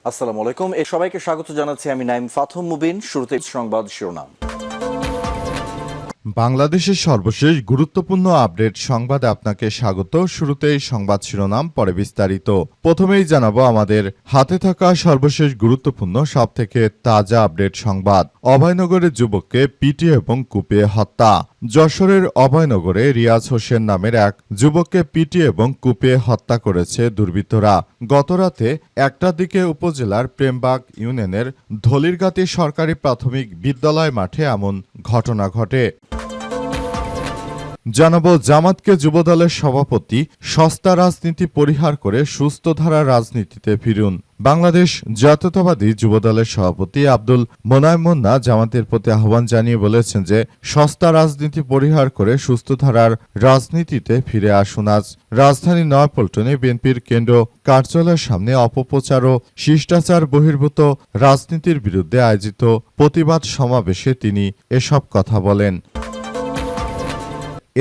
আসসালামু আলাইকুম। সবাইকে স্বাগত জানাচ্ছি আমি নাইম ফাথম মুবিন। শুরুতে সংবাদ শিরোনাম। বাংলাদেশের সর্বশেষ গুরুত্বপূর্ণ আপডেট সংবাদে আপনাকে স্বাগত। শুরুতেই সংবাদ শিরোনাম, পরে বিস্তারিত। প্রথমেই জানাবো আমাদের হাতে থাকা সর্বশেষ গুরুত্বপূর্ণ সবথেকে তাজা আপডেট সংবাদ। অভয়নগরের যুবককে পিটিয়ে এবং কুপিয়ে হত্যা। যশোরের অভয়নগরে রিয়াজ হোসেন নামের এক যুবককে পিটিয়ে এবং কুপিয়ে হত্যা করেছে দুর্বৃত্তরা। গতরাতে 1টার দিকে উপজেলার প্রেমবাগ ইউনিয়নের ধলিরগাতি সরকারি প্রাথমিক বিদ্যালয় মাঠে এমন ঘটনা ঘটে। জানাবো জামাতকে যুবদলের সভাপতি সস্তা রাজনীতি পরিহার করে সুস্থ ধারা রাজনীতিতে ফিরুন। বাংলাদেশ জাতীয়তাবাদী যুবদলের সভাপতি আব্দুল মোনায়েম মুন্না জামাতের প্রতি আহ্বান জানিয়ে বলেছেন যে সস্তা রাজনীতি পরিহার করে সুস্থ ধারার রাজনীতিতে ফিরে আসুন। আজ রাজধানী নয়াপল্টনে বিএনপির কেন্দ্র কার্যালয়ের সামনে অপপ্রচার ও শিষ্টাচার বহির্ভূত রাজনীতির বিরুদ্ধে আয়োজিত প্রতিবাদ সমাবেশে তিনি এসব কথা বলেন।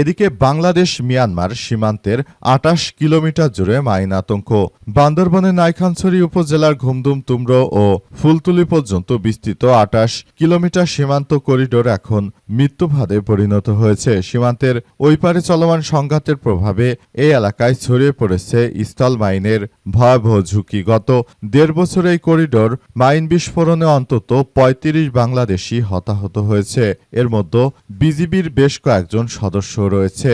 এদিকে বাংলাদেশ মিয়ানমার সীমান্তের ২৮ কিলোমিটার জুড়ে মাইন আতঙ্ক। বান্দরবানের নাইখানছড়ি উপজেলার ঘুমদুম তুমরো ও ফুলতুলি পর্যন্ত বিস্তৃত ২৮ কিলোমিটার সীমান্ত করিডোর এখন মৃত্যুফাঁদে পরিণত হয়েছে। সীমান্তের ওই পারে চলমান সংঘাতের প্রভাবে এই এলাকায় ছড়িয়ে পড়েছে স্থল মাইনের ভয়াবহ ঝুঁকি। গত ১.৫ বছর এই করিডোর মাইন বিস্ফোরণে অন্তত ৩৫ বাংলাদেশি হতাহত হয়েছে। এর মধ্যে বিজিবির বেশ কয়েকজন সদস্য রয়েছে।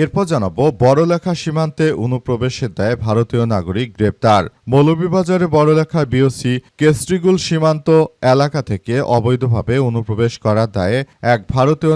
এরপর জানাবো বড়লেখা সীমান্তে অনুপ্রবেশের দায়ে ভারতীয় নাগরিক গ্রেপ্তার। মৌলভীবাজারে বড়লেখা বিওসি কেস্ট্রিগুল সীমান্ত এলাকা থেকে অবৈধভাবে অনুপ্রবেশ করার দায়ে এক ভারতীয়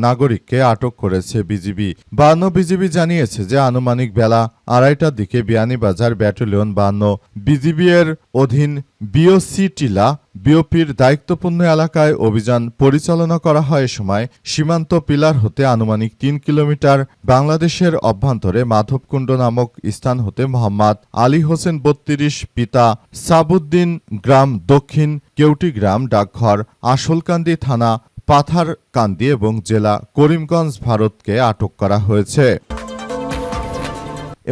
নাগরিককে আটক করেছে বিজিবি। 52 বিজিবি জানিয়েছে যে আনুমানিক বেলা ২:৩০টার দিকে বিয়ানীবাজার ব্যাটালিয়ন 52 বিজিবি এর অধীন বিওসি টিলা বিওপির দায়িত্বপূর্ণ এলাকায় অভিযান পরিচালনা করা হয়। সময় সীমান্ত পিলার হতে আনুমানিক ৩ কিলোমিটার বাংলাদেশের অভ্যন্তরে মাধবকুণ্ড নামক স্থান হতে মোহাম্মদ আলী হোসেন ৩২, পিতা সাবুদ্দিন, গ্রাম দক্ষিণ কেউটিগ্রাম, ডাকঘর আশলকান্দি, থানা পাথারকান্দি এবং জেলা করিমগঞ্জ, ভারতকে আটক করা হয়েছে।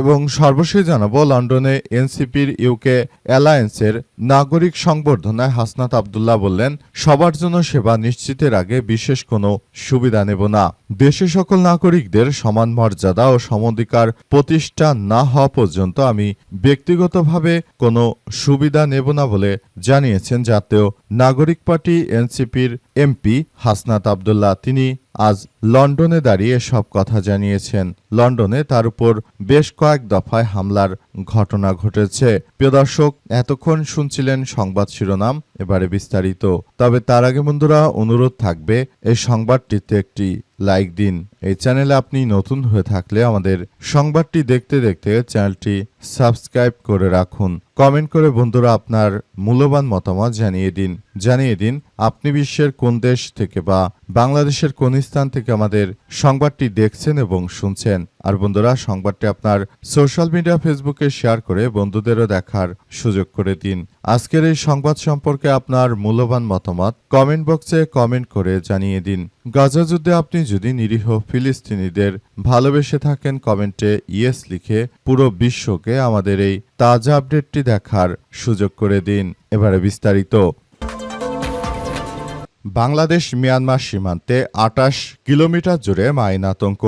এবং সর্বশেষ জানাবো লন্ডনে এনসিপির ইউকে অ্যালায়েন্সের নাগরিক সংবর্ধনায় হাসনাত আব্দুল্লাহ বললেন, সবার জন্য সেবা নিশ্চিতের আগে বিশেষ কোনো সুবিধা নেব না। দেশে সকল নাগরিকদের সমান মর্যাদা ও সমধিকার প্রতিষ্ঠা না হওয়া পর্যন্ত আমি ব্যক্তিগতভাবে কোনো সুবিধা নেব না বলে জানিয়েছেন জাতীয় নাগরিক পার্টি এনসিপির এমপি হাসনাত আব্দুল্লাহ। তিনি আজ লন্ডনে দাঁড়িয়ে সব কথা জানিয়েছেন। লন্ডনে তার উপর বেশ কয়েক দফায় হামলার ঘটনা ঘটেছে। প্রিয় দর্শক, এতক্ষণ শুনছিলেন সংবাদ শিরোনাম, এবারে বিস্তারিত। তবে তার আগে বন্ধুরা অনুরোধ থাকবে এই সংবাদটিতে একটি লাইক দিন। এই চ্যানেলে আপনি নতুন হয়ে থাকলে আমাদের সংবাদটি দেখতে দেখতে চ্যানেলটি সাবস্ক্রাইব করে রাখুন। কমেন্ট করে বন্ধুরা আপনার মূল্যবান মতামত জানিয়ে দিন আপনি বিশ্বের কোন দেশ থেকে বা বাংলাদেশের কোন স্থান থেকে আমাদের সংবাদটি দেখছেন এবং শুনছেন। আর বন্ধুরা সংবাদটি আপনার সোশ্যাল মিডিয়া ফেসবুকে শেয়ার করে বন্ধুদেরও দেখার সুযোগ করে দিন। আজকের এই সংবাদ সম্পর্কে আপনার মূল্যবান মতামত কমেন্ট বক্সে কমেন্ট করে জানিয়ে দিন। গাজা যুদ্ধে আপনি যদি নিরীহ ফিলিস্তিনিদের ভালোবেসে থাকেন, কমেন্টে ইয়েস লিখে পুরো বিশ্বকে আমাদের এই তাজা আপডেটটি দেখার সুযোগ করে দিন। এবারে বিস্তারিত। বাংলাদেশ মিয়ানমার সীমান্তে ২৮ কিলোমিটার জুড়ে মাইন আতঙ্ক।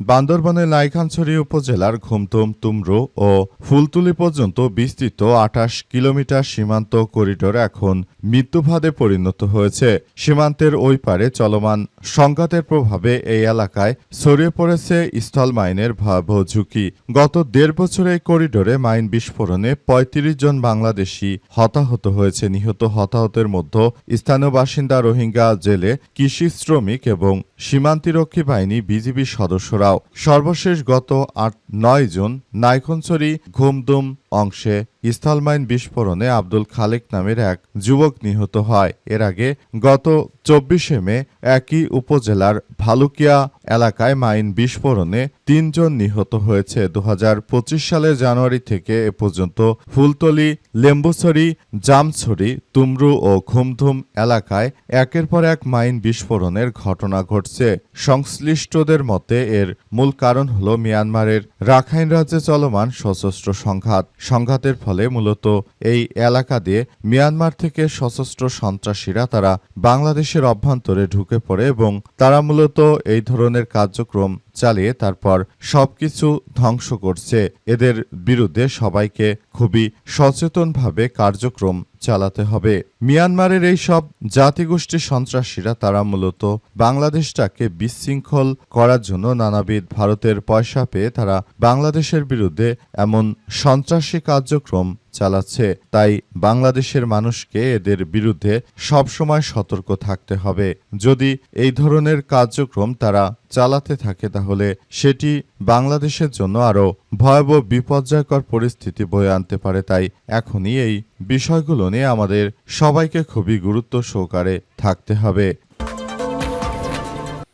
বান্দরবানের নাইখানছড়ি উপজেলার ঘুমতুম তুমরু ও ফুলতুলি পর্যন্ত বিস্তৃত ২৮ কিলোমিটার সীমান্ত করিডোর এখন মৃত্যুফাঁদে পরিণত হয়েছে। সীমান্তের ওই পারে চলমান সংঘাতের প্রভাবে এই এলাকায় ছড়িয়ে পড়েছে স্থল মাইনের ভয়াবহ ঝুঁকি। গত ১.৫ বছর এই করিডোরে মাইন বিস্ফোরণে ৩৫ জন বাংলাদেশি হতাহত হয়েছে। নিহত হতাহতের মধ্যে স্থানীয় বাসিন্দা, রোহিঙ্গা, জেলে, কৃষি শ্রমিক এবং সীমান্তিরক্ষী বাহিনী বিজিবি সদস্যরাও। সর্বশেষ গত ৮-৯ জুন নাইখানছড়ি ঘুমদুম অংশে স্থলমাইন বিস্ফোরণে আব্দুল খালেক নামের এক যুবক নিহত হয়। এর আগে গত ২৪শে মে একই উপজেলার ভালুকিয়া এলাকায় মাইন বিস্ফোরণে ৩ জন নিহত হয়েছে। ২০২৫ সালের জানুয়ারি থেকে এ পর্যন্ত ফুলতলি, লেম্বুছড়ি, জামছড়ি, তুমরু ও ঘুমধুম এলাকায় একের পর এক মাইন বিস্ফোরণের ঘটনা ঘটছে। সংশ্লিষ্টদের মতে এর মূল কারণ হল মিয়ানমারের রাখাইন রাজ্যে চলমান সশস্ত্র সংঘাত। সংঘাতের ফলে মূলত এই এলাকা দিয়ে মিয়ানমার থেকে সশস্ত্র সন্ত্রাসীরা তারা বাংলাদেশের অভ্যন্তরে ঢুকে পড়ে এবং তারা মূলত এই ধরনের কার্যক্রম চালিয়ে তারপর সবকিছু ধ্বংস করছে। এদের বিরুদ্ধে সবাইকে খুবই সচেতনভাবে কার্যক্রম চালাতে হবে। মিয়ানমারের এই সব জাতিগোষ্ঠী সন্ত্রাসীরা তারা মূলত বাংলাদেশটাকে বিশৃঙ্খল করার জন্য নানাবিধ ভারতের পয়সা পেয়ে তারা বাংলাদেশের বিরুদ্ধে এমন সন্ত্রাসী কার্যক্রম চালাচ্ছে। তাই বাংলাদেশের মানুষকে এদের বিরুদ্ধে সবসময় সতর্ক থাকতে হবে। যদি এই ধরনের কার্যক্রম তারা চালাতে থাকে তাহলে সেটি বাংলাদেশের জন্য আরও ভয়াবহ বিপর্যয়কর পরিস্থিতি বয়ে আনতে পারে। তাই এখনই এই বিষয়গুলো নিয়ে আমাদের সবাইকে খুবই গুরুত্ব সহকারে থাকতে হবে।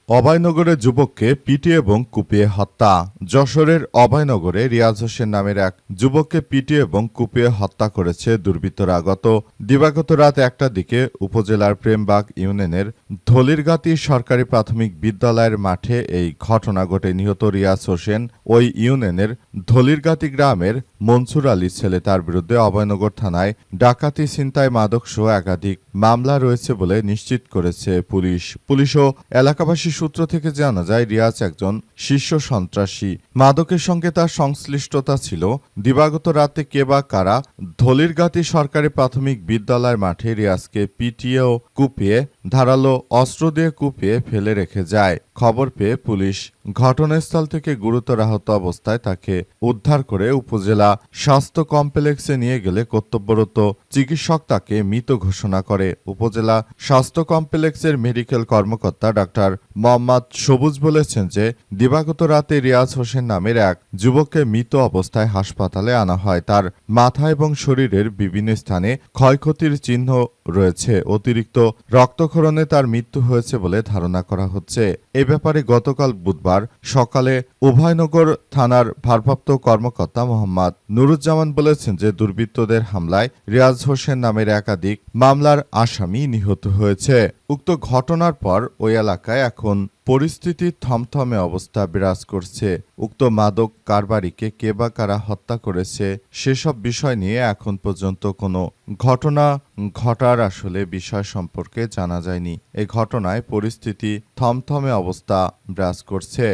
অভয়নগরে যুবককে পিটিয়ে এবং কুপিয়ে হত্যা। যশোরের অভয়নগরে রিয়াজ হোসেন নামের এক যুবককে পিটিয়ে এবং কুপিয়ে হত্যা করেছে দুর্বৃত্তরা। দিবাগত রাত 1টার দিকে উপজেলার প্রেমবাগ ইউনিয়নের ধলিরগাতি সরকারি প্রাথমিক বিদ্যালয়ের মাঠে এই ঘটনা ঘটে। নিহত রিয়াজ হোসেন ওই ইউনিয়নের ধলিরগাতি গ্রামের মনসুর আলীর ছেলে। তার বিরুদ্ধে অভয়নগর থানায় ডাকাতি, ছিনতাই, মাদকসহ একাধিক মামলা রয়েছে বলে নিশ্চিত করেছে পুলিশ ও এলাকাবাসী সূত্র থেকে জানা যায় রিয়াজ একজন শীর্ষ সন্ত্রাসী। মাদকের সঙ্গে তার সংশ্লিষ্টতা ছিল। দিবাগত রাতে কে বা কারা ধলিরগাতি সরকারি প্রাথমিক বিদ্যালয়ের মাঠে রিয়াজকে পিটিয়ে ও কুপিয়ে ধারালো অস্ত্র দিয়ে কুপিয়ে ফেলে রেখে যায়। খবর পেয়ে পুলিশ ঘটনাস্থল থেকে গুরুতর আহত অবস্থায় তাকে উদ্ধার করে উপজেলা স্বাস্থ্য কমপ্লেক্সে নিয়ে গেলে কর্তব্যরত চিকিৎসক তাকে মৃত ঘোষণা করে। উপজেলা স্বাস্থ্য কমপ্লেক্সের মেডিকেল কর্মকর্তা ডাক্তার মোহাম্মদ সবুজ বলেছেন যে দিবাগত রাতে রিয়াজ হোসেন নামের এক যুবককে মৃত অবস্থায় হাসপাতালে আনা হয়। তার মাথা এবং শরীরের বিভিন্ন স্থানে ক্ষয়ক্ষতির চিহ্ন রয়েছে। অতিরিক্ত রক্তক্ষরণে তার মৃত্যু হয়েছে বলে ধারণা করা হচ্ছে। এ ব্যাপারে গতকাল বুধবার সকালে উভয়নগর থানার ভারপ্রাপ্ত কর্মকর্তা মোহাম্মদ নুরুজ্জামান বলেছেন যে দুর্বৃত্তদের হামলায় রিয়াজ হোসেন নামের একাধিক মামলার আসামি নিহত হয়েছে। উক্ত ঘটনার পর ওই এলাকায় এখন পরিস্থিতি থমথমে অবস্থা বিরাজ করছে। উক্ত মাদক কারবারিকে কে বা কারা হত্যা করেছে সেসব বিষয় নিয়ে এখন পর্যন্ত কোনো ঘটনা ঘটার আসলে বিষয় সম্পর্কে জানা যায়নি। এই ঘটনায় পরিস্থিতি থমথমে অবস্থা বিরাজ করছে।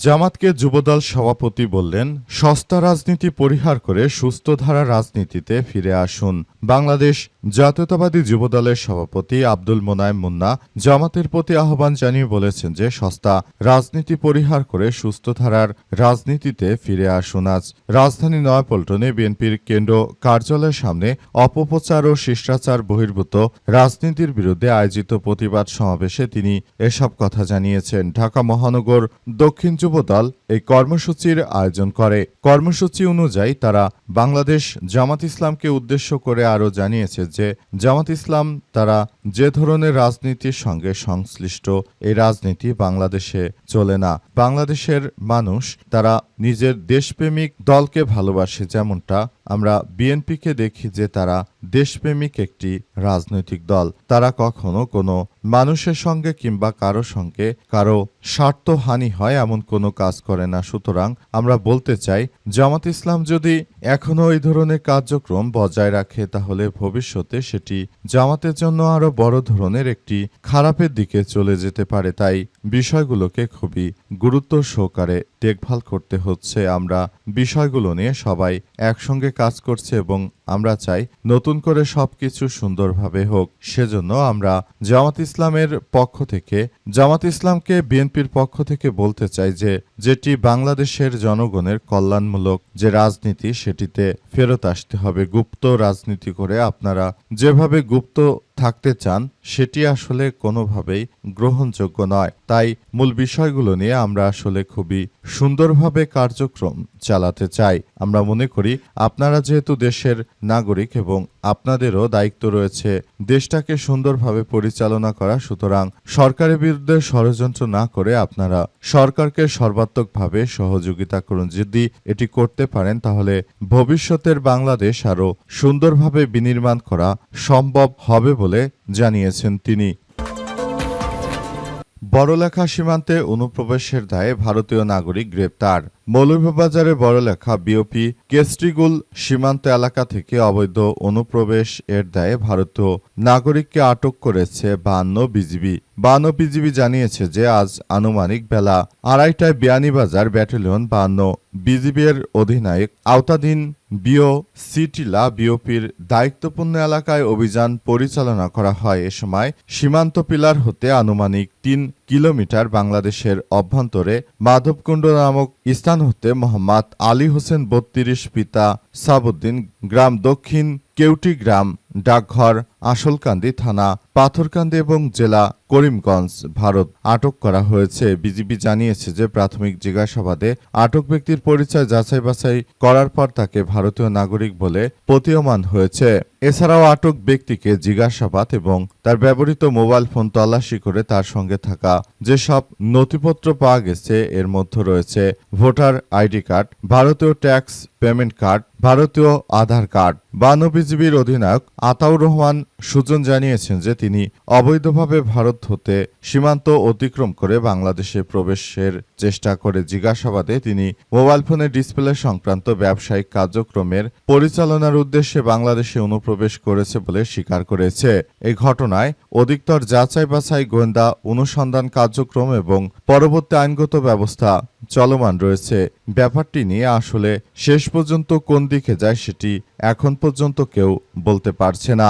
জামাতকে যুবদল সভাপতি বললেন, সস্তা রাজনীতি পরিহার করে সুস্থ ধারা রাজনীতিতে ফিরে আসুন। বাংলাদেশ জাতীয়তাবাদী যুবদলের সভাপতি আব্দুল মোনায়েম মুন্না জামাতের প্রতি আহ্বান জানিয়ে বলেছেন যে সস্তা রাজনীতি পরিহার করে সুস্থ ধারার রাজনীতিতে ফিরে আসুন। আজ রাজধানী নয়াপল্টনে বিএনপির কেন্দ্র কার্যালয়ের সামনে অপপ্রচার ও শিষ্টাচার বহির্ভূত রাজনীতির বিরুদ্ধে আয়োজিত প্রতিবাদ সমাবেশে তিনি এসব কথা জানিয়েছেন। ঢাকা মহানগর দক্ষিণ যুবদল এই কর্মসূচির আয়োজন করে। কর্মসূচি অনুযায়ী তারা বাংলাদেশ জামাত ইসলামকে উদ্দেশ্য করে আরও জানিয়েছে যে জামাত ইসলাম তারা যে ধরনের রাজনীতির সঙ্গে সংশ্লিষ্ট এই রাজনীতি বাংলাদেশে চলে না। বাংলাদেশের মানুষ তারা নিজের দেশপ্রেমিক দলকে ভালোবাসে, যেমনটা আমরা বিএনপিকে দেখি যে তারা দেশপ্রেমিক একটি রাজনৈতিক দল। তারা কখনো কোনো মানুষের সঙ্গে কিংবা কারো সঙ্গে কারো স্বার্থহানি হয় এমন কোনো কাজ করে না। সুতরাং আমরা বলতে চাই জামাত ইসলাম যদি এখনো এই ধরনের কার্যক্রম বজায় রাখে তাহলে ভবিষ্যতে সেটি জামাতের জন্য আরো বড় ধরনের একটি খারাপের দিকে চলে যেতে পারে। তাই বিষয়গুলোকে খুবই গুরুত্ব সহকারে দেখভাল করতে হচ্ছে। আমরা বিষয়গুলো নিয়ে সবাই একসঙ্গে কাজ করছে এবং আমরা চাই নতুন করে সবকিছু সুন্দরভাবে হোক। সেজন্য আমরা জামাত ইসলামের পক্ষ থেকে জামাত ইসলামকে বিএনপির পক্ষ থেকে বলতে চাই যে যেটি বাংলাদেশের জনগণের কল্যাণমূলক যে রাজনীতি সেটিতে ফেরত আসতে হবে। গুপ্ত রাজনীতি করে আপনারা যেভাবে গুপ্ত থাকতে চান সেটি আসলে কোনোভাবেই গ্রহণযোগ্য নয়। তাই মূল বিষয়গুলো নিয়ে আমরা আসলে খুবই সুন্দরভাবে কার্যক্রম চালাতে চাই। আমরা মনে করি আপনারা যেহেতু দেশের নাগরিক এবং আপনাদেরও দায়িত্ব রয়েছে দেশটাকে সুন্দরভাবে পরিচালনা করা, সুতরাং সরকারের বিরুদ্ধে ষড়যন্ত্র না করে আপনারা সরকারকে সর্বাত্মকভাবে সহযোগিতা করুন। যদি এটি করতে পারেন তাহলে ভবিষ্যতের বাংলাদেশ আরও সুন্দরভাবে বিনির্মাণ করা সম্ভব হবে বলে জানিয়েছেন তিনি। বড়লেখা সীমান্তে অনুপ্রবেশের দায়ে ভারতীয় নাগরিক গ্রেপ্তার। মৌলভীবাজারে বড়লেখা বিওপি কেস্ট্রিগুল সীমান্ত এলাকা থেকে অবৈধ অনুপ্রবেশ এর দায়ে ভারতীয় নাগরিককে আটক করেছে 52 বিজিবি জানিয়েছে যে আজ আনুমানিক বেলা 2:30টায় বিয়ানীবাজার ব্যাটালিয়ন 52 বিজিবির অধিনায়ক আওতাধীন সিটিলা বিওপির দায়িত্বপূর্ণ এলাকায় অভিযান পরিচালনা করা হয়। এ সময় সীমান্ত পিলার হতে আনুমানিক 3 কিলোমিটার বাংলাদেশের অভ্যন্তরে মাধবকুণ্ড নামক স্থান হতে মোহাম্মদ আলী হোসেন 32 পিতা সাবুদ্দিন গ্রাম দক্ষিণ কেউটি গ্রাম ডাকঘর আশলকান্দি থানা পাথরকান্দি এবং জেলা করিমগঞ্জ ভারত আটক করা হয়েছে। বিজিবি জানিয়েছে যে প্রাথমিক জিজ্ঞাসাবাদে আটক ব্যক্তির পরিচয় যাচাই বাছাই করার পর তাকে ভারতীয় নাগরিক বলে প্রতীয়মান হয়েছে। এছাড়াও আটক ব্যক্তিকে জিজ্ঞাসাবাদ এবং তার ব্যবহৃত মোবাইল ফোন তল্লাশি করে তার সঙ্গে থাকা যেসব নথিপত্র পাওয়া গেছে এর মধ্যে রয়েছে ভোটার আইডি কার্ড, ভারতীয় ট্যাক্স পেমেন্ট কার্ড, ভারতীয় আধার কার্ড। বিজিবির অধিনায়ক আতাউর রহমান সুজন জানিয়েছেন যে তিনি অবৈধভাবে ভারত হতে সীমান্ত অতিক্রম করে বাংলাদেশে প্রবেশের চেষ্টা করে। জিজ্ঞাসাবাদে তিনি মোবাইল ফোনের ডিসপ্লে সংক্রান্ত ব্যবসায়িক কার্যক্রমের পরিচালনার উদ্দেশ্যে বাংলাদেশে অনুপ্রবেশ করেছে বলে স্বীকার করেছে। এই ঘটনায় অধিকতর যাচাই বাছাই, গোয়েন্দা অনুসন্ধান কার্যক্রম এবং পরবর্তী আইনগত ব্যবস্থা চলমান রয়েছে। ব্যাপারটি নিয়ে আসলে শেষ পর্যন্ত কোন দিকে যায় সেটি এখন পর্যন্ত কেউ বলতে পারছে না।